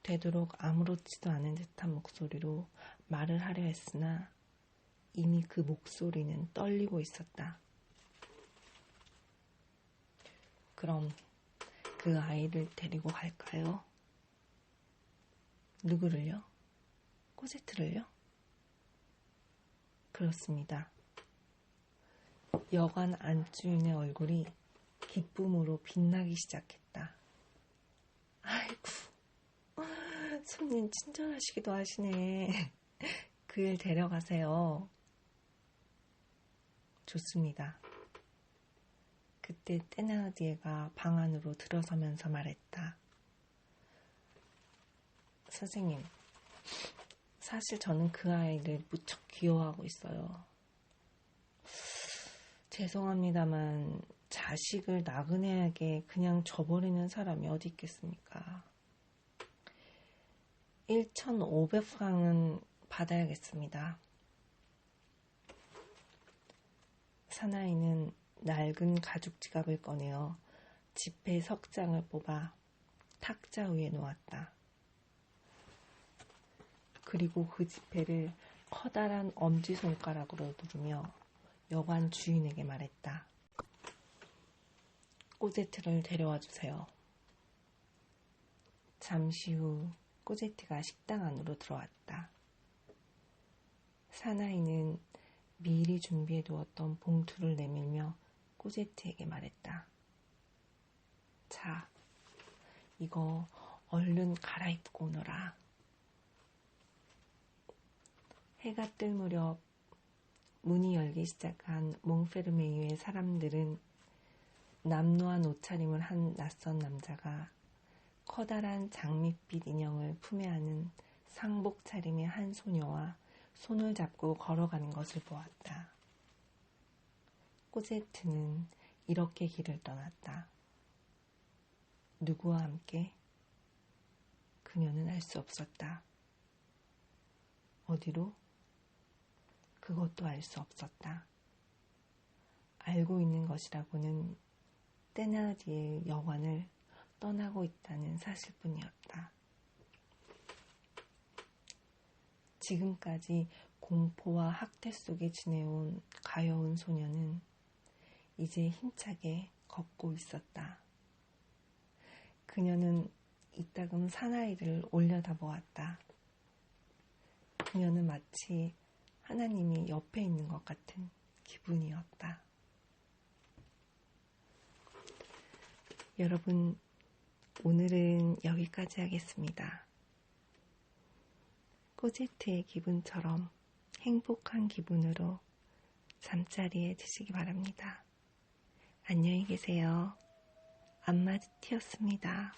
되도록 아무렇지도 않은 듯한 목소리로 말을 하려 했으나 이미 그 목소리는 떨리고 있었다. 그럼 그 아이를 데리고 갈까요? 누구를요? 꼬제트를요? 그렇습니다. 여관 안주인의 얼굴이 기쁨으로 빛나기 시작했다. 아이고, 손님 친절하시기도 하시네. 그일 데려가세요. 좋습니다. 그때 테나르디에가 방 안으로 들어서면서 말했다. 선생님, 사실 저는 그 아이를 무척 귀여워하고 있어요. 죄송합니다만 자식을 나그네에게 그냥 줘버리는 사람이 어디 있겠습니까? 1,500프랑은 받아야겠습니다. 사나이는 낡은 가죽 지갑을 꺼내어 지폐 석 장을 뽑아 탁자 위에 놓았다. 그리고 그 지폐를 커다란 엄지손가락으로 누르며 여관 주인에게 말했다. 꼬제트를 데려와 주세요. 잠시 후 꼬제트가 식당 안으로 들어왔다. 사나이는 미리 준비해 두었던 봉투를 내밀며 꼬제트에게 말했다. 자, 이거 얼른 갈아입고 오너라. 해가 뜰 무렵 문이 열기 시작한 몽페르메이유의 사람들은 남노한 옷차림을 한 낯선 남자가 커다란 장밋빛 인형을 품에 안은 상복 차림의 한 소녀와 손을 잡고 걸어가는 것을 보았다. 꼬제트는 이렇게 길을 떠났다. 누구와 함께? 그녀는 알 수 없었다. 어디로? 그것도 알 수 없었다. 알고 있는 것이라고는 테나디에의 여관을 떠나고 있다는 사실뿐이었다. 지금까지 공포와 학대 속에 지내온 가여운 소녀는 이제 힘차게 걷고 있었다. 그녀는 이따금 사나이를 올려다보았다. 그녀는 마치 하나님이 옆에 있는 것 같은 기분이었다. 여러분, 오늘은 여기까지 하겠습니다. 꼬제트의 기분처럼 행복한 기분으로 잠자리에 드시기 바랍니다. 안녕히 계세요. 안마드티였습니다.